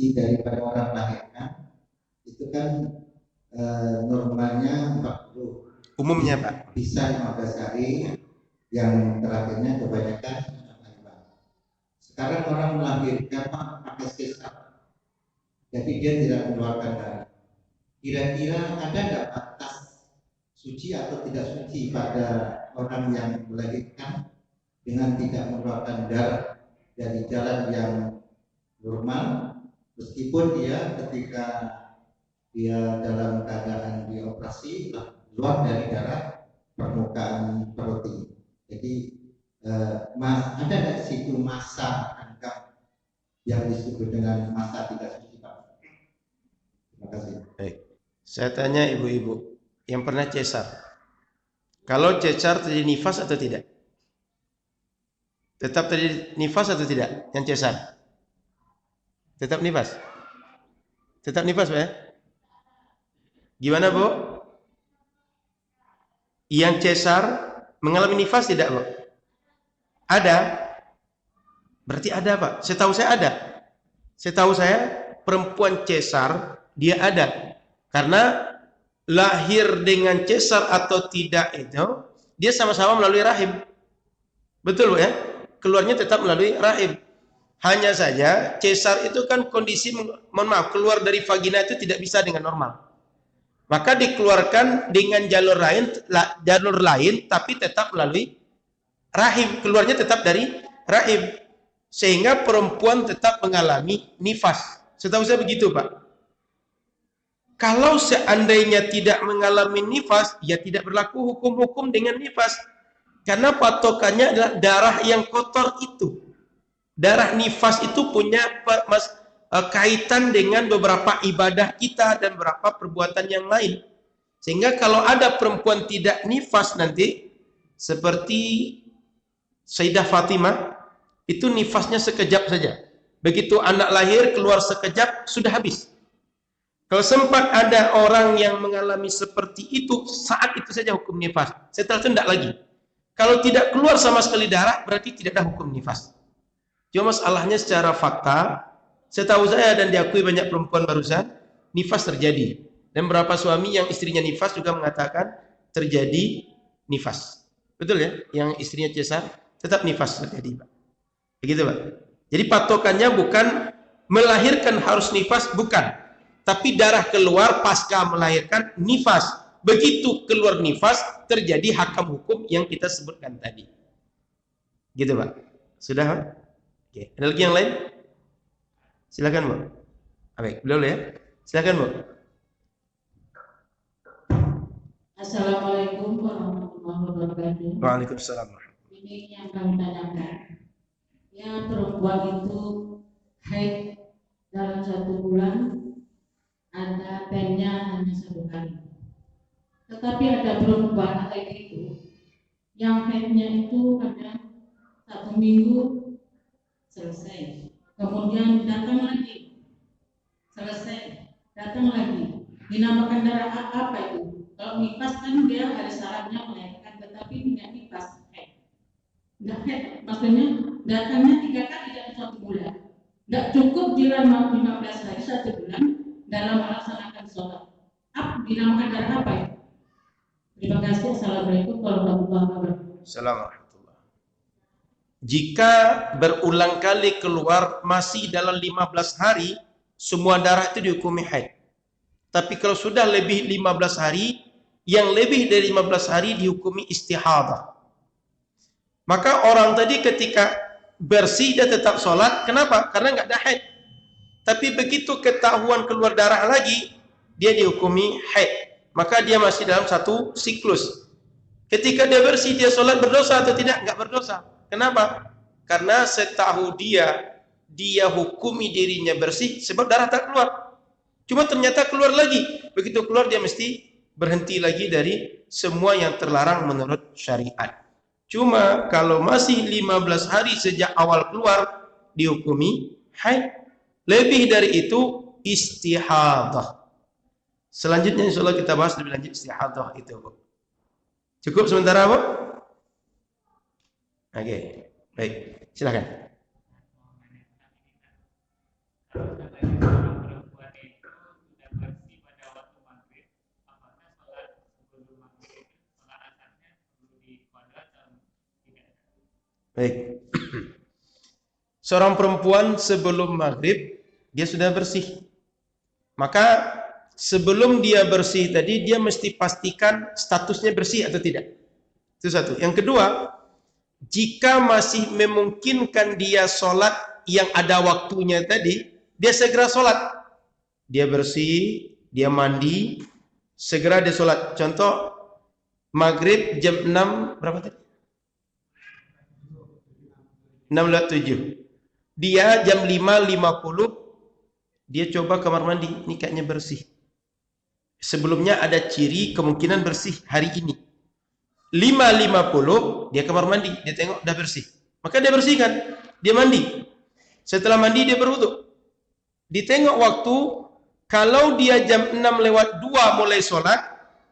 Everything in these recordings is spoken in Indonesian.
kondisi daripada orang melahirkan itu kan normalnya 40. Umumnya Pak. Bisa 15 hari, yang terakhirnya kebanyakan 5. Sekarang orang melahirkan pakai sesar, jadi dia tidak mengeluarkan darah. Kira-kira ada nggak batas suci atau tidak suci pada orang yang melahirkan dengan tidak mengeluarkan darah dari jalan yang normal, meskipun dia ketika dia dalam keadaan dioperasi keluar dari darah permukaan perut ini. Jadi ada nggak situ masa anggap yang disebut dengan masa tidak suci Pak? Terima kasih. Baik. Saya tanya ibu-ibu yang pernah cesar. Kalau cesar terjadi nifas atau tidak? Tetap terjadi nifas atau tidak? Yang cesar? Tetap nifas? Tetap nifas Pak ya? Gimana Bu? Yang cesar mengalami nifas tidak Bu? Ada? Berarti ada Pak. Setahu saya ada. Setahu saya perempuan cesar dia ada. Karena lahir dengan cesar atau tidak itu dia sama-sama melalui rahim. Betul Bu ya? Keluarnya tetap melalui rahim. Hanya saja cesar itu kan kondisi, mohon maaf, keluar dari vagina itu tidak bisa dengan normal. Maka dikeluarkan dengan jalur lain tapi tetap melalui rahim. Keluarnya tetap dari rahim. Sehingga perempuan tetap mengalami nifas. Setahu saya begitu Pak. Kalau seandainya tidak mengalami nifas, ya tidak berlaku hukum-hukum dengan nifas. Karena patokannya adalah darah yang kotor itu. Darah nifas itu punya kaitan dengan beberapa ibadah kita dan beberapa perbuatan yang lain. Sehingga kalau ada perempuan tidak nifas nanti, seperti Sayyidah Fatimah, itu nifasnya sekejap saja. Begitu anak lahir, keluar sekejap, sudah habis. Kalau sempat ada orang yang mengalami seperti itu, saat itu saja hukum nifas. Setelah itu tidak lagi. Kalau tidak keluar sama sekali darah, berarti tidak ada hukum nifas. Cuma masalahnya secara fakta, setahu saya dan diakui banyak perempuan barusan, nifas terjadi. Dan beberapa suami yang istrinya nifas juga mengatakan terjadi nifas. Betul ya? Yang istrinya cesar, tetap nifas terjadi Pak. Begitu Pak. Jadi patokannya bukan melahirkan harus nifas, bukan. Tapi darah keluar pasca melahirkan nifas. Begitu keluar nifas, terjadi hakam hukum yang kita sebutkan tadi. Gitu Pak. Sudah Pak? Oke. Ada lagi yang lain? Silakan Bu. Baik, boleh ya? Silakan Bu. Assalamualaikum warahmatullahi wabarakatuh. Waalaikumsalam. Ini yang kami tanyakan. Yang perempuan itu haid dalam 1 bulan, ada pennya hanya 1 kali. Tetapi ada perempuan haid itu yang haidnya itu hanya 1 minggu selesai, kemudian datang lagi, selesai, datang lagi. Dinamakan darah apa itu? Kalau nifas kan dia hari salatnya melahirkan, tetapi tidak nifas. Tidak haid, maksudnya datangnya 3 kali dalam 1 bulan. Tidak cukup dia 15 hari 1 bulan dalam melaksanakan sholat. Dinamakan darah apa ya? Terima kasih. Assalamualaikum warahmatullahi wabarakatuh. Assalamualaikum. Jika berulang kali keluar masih dalam 15 hari, semua darah itu dihukumi haid. Tapi kalau sudah lebih 15 hari, yang lebih dari 15 hari dihukumi istihadah. Maka orang tadi ketika bersih dia tetap sholat, kenapa? Karena nggak ada haid. Tapi begitu ketahuan keluar darah lagi, dia dihukumi haid. Maka dia masih dalam satu siklus. Ketika dia bersih, dia sholat berdosa atau tidak? Nggak berdosa. Kenapa? Karena setahu dia hukumi dirinya bersih sebab darah tak keluar. Cuma ternyata keluar lagi. Begitu keluar dia mesti berhenti lagi dari semua yang terlarang menurut syariat. Cuma kalau masih 15 hari sejak awal keluar dihukumi haid. Lebih dari itu istihadah. Selanjutnya insya Allah kita bahas lebih lanjut istihadah itu. Cukup sementara Bu? Oke, baik. Silakan. Baik. Seorang perempuan sebelum maghrib dia sudah bersih. Maka sebelum dia bersih tadi dia mesti pastikan statusnya bersih atau tidak. Itu satu. Yang kedua, jika masih memungkinkan dia sholat yang ada waktunya tadi, dia segera sholat. Dia bersih, dia mandi, segera dia sholat. Contoh, maghrib jam 6, berapa tadi? 6.07. Dia jam 5.50, dia coba kamar mandi, ini kayaknya bersih. Sebelumnya ada ciri kemungkinan bersih hari ini. 5.50 dia kamar mandi, dia tengok udah bersih. Maka dia bersihkan, dia mandi. Setelah mandi dia berwudu. Ditengok waktu, kalau dia jam 6:02 mulai sholat,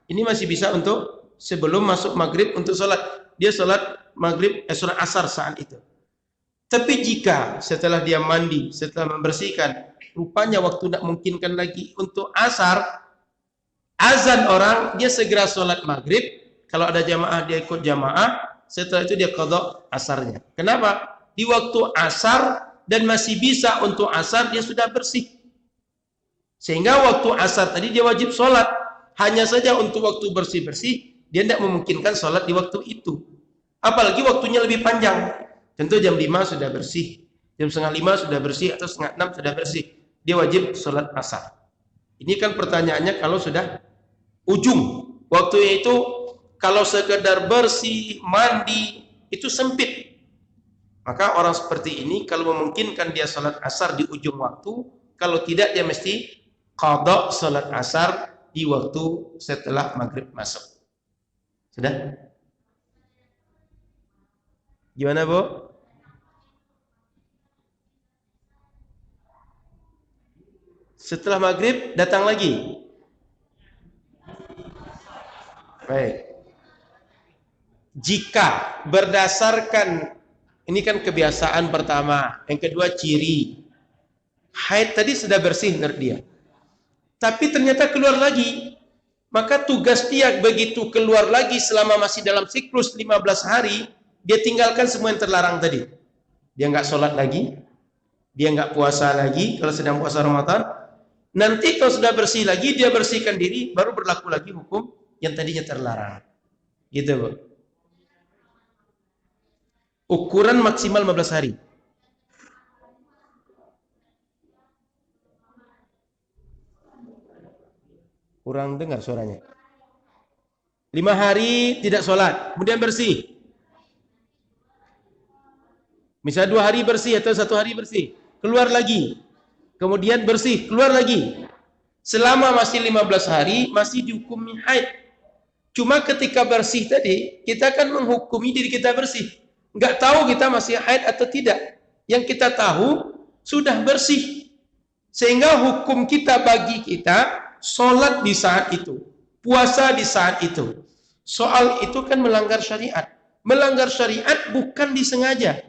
ini masih bisa untuk sebelum masuk maghrib untuk sholat. Dia sholat maghrib, sholat asar saat itu. Tapi jika setelah dia mandi, setelah membersihkan, rupanya waktu tidak memungkinkan lagi untuk asar, azan orang, dia segera sholat maghrib. Kalau ada jamaah dia ikut jamaah, setelah itu dia qadha asarnya. Kenapa? Di waktu asar dan masih bisa untuk asar dia sudah bersih. Sehingga waktu asar tadi dia wajib sholat. Hanya saja untuk waktu bersih-bersih dia tidak memungkinkan sholat di waktu itu. Apalagi waktunya lebih panjang. Tentu jam 5 sudah bersih, jam 4:30 sudah bersih, atau 5:30 sudah bersih. Dia wajib sholat asar. Ini kan pertanyaannya kalau sudah ujung. Waktunya itu kalau sekedar bersih, mandi, itu sempit. Maka orang seperti ini kalau memungkinkan dia sholat asar di ujung waktu, kalau tidak dia mesti qadha sholat asar di waktu setelah maghrib masuk. Sudah? Gimana, Bu? Setelah maghrib datang lagi. Baik. Jika berdasarkan, ini kan kebiasaan pertama, yang kedua ciri. Haid tadi sudah bersih menurut dia. Tapi ternyata keluar lagi. Maka tugas dia begitu keluar lagi selama masih dalam siklus 15 hari, dia tinggalkan semua yang terlarang tadi. Dia nggak sholat lagi, dia nggak puasa lagi kalau sedang puasa Ramadan. Nanti kalau sudah bersih lagi, dia bersihkan diri, baru berlaku lagi hukum yang tadinya terlarang. Gitu, Bu. Ukuran maksimal 15 hari. Kurang dengar suaranya. 5 hari tidak sholat, kemudian bersih. Misalnya 2 hari bersih atau 1 hari bersih, keluar lagi, kemudian bersih, keluar lagi. Selama masih 15 hari masih dihukumi haid. Cuma ketika bersih tadi, kita kan menghukumi diri kita bersih. Nggak tahu kita masih haid atau tidak. Yang kita tahu sudah bersih. Sehingga hukum kita bagi kita sholat di saat itu, puasa di saat itu. Soal itu kan melanggar syariat. Melanggar syariat bukan disengaja.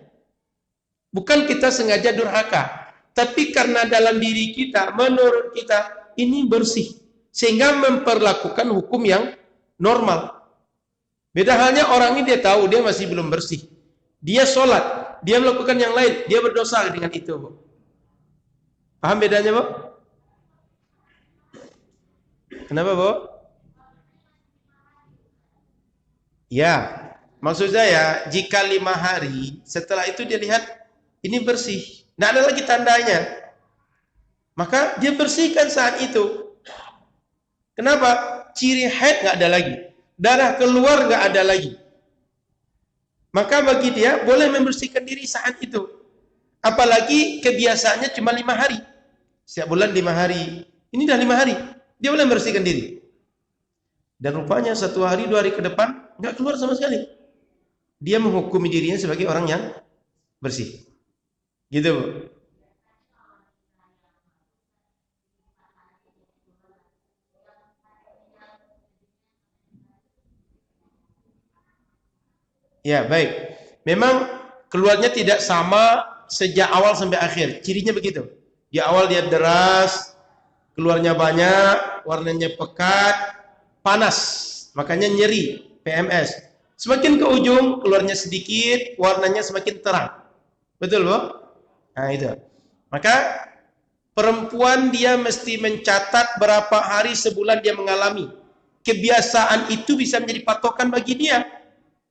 Bukan kita sengaja durhaka, tapi karena dalam diri kita, menurut kita, ini bersih. Sehingga memperlakukan hukum yang normal. Beda halnya orang ini dia tahu dia masih belum bersih. Dia sholat, dia melakukan yang lain, dia berdosa dengan itu. Bu. Paham bedanya, Bu? Kenapa, Bu? Ya, maksud saya, jika 5 hari, setelah itu dia lihat, ini bersih, tidak ada lagi tandanya, maka dia bersihkan saat itu. Kenapa? Ciri haid nggak ada lagi, darah keluar nggak ada lagi. Maka bagi dia boleh membersihkan diri saat itu. Apalagi kebiasaannya cuma 5 hari, setiap bulan 5 hari. Ini dah 5 hari, dia boleh membersihkan diri. Dan rupanya 1 hari 2 hari ke depan nggak keluar sama sekali. Dia menghukumi dirinya sebagai orang yang bersih. Gitu, Bu. Ya, baik. Memang keluarnya tidak sama sejak awal sampai akhir. Cirinya begitu. Di awal dia deras, keluarnya banyak, warnanya pekat, panas. Makanya nyeri, PMS. Semakin ke ujung, keluarnya sedikit, warnanya semakin terang. Betul, Bu? Nah, itu. Maka perempuan dia mesti mencatat berapa hari sebulan dia mengalami. Kebiasaan itu bisa menjadi patokan bagi dia.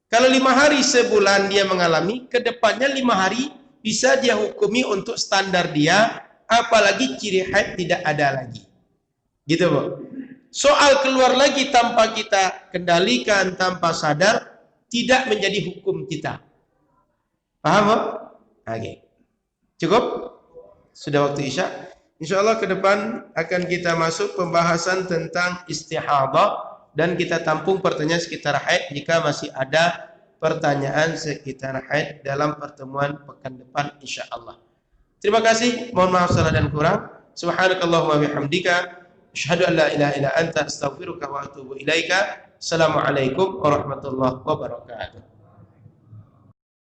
Kalau 5 hari sebulan dia mengalami, ke depannya 5 hari bisa dia hukumi untuk standar dia, apalagi ciri haid tidak ada lagi. Gitu, Bu. Soal keluar lagi tanpa kita kendalikan, tanpa sadar, tidak menjadi hukum kita. Paham, Bu? Oke. Cukup? Sudah waktu Isya. Insyaallah ke depan akan kita masuk pembahasan tentang istihadah dan kita tampung pertanyaan sekitar haid jika masih ada pertanyaan sekitar haid dalam pertemuan pekan depan insyaallah. Terima kasih. Mohon maaf salah dan kurang. Subhanakallahumma bihamdika asyhadu an la ilaha illa anta astaghfiruka wa atubu ilaika. Assalamualaikum warahmatullahi wabarakatuh.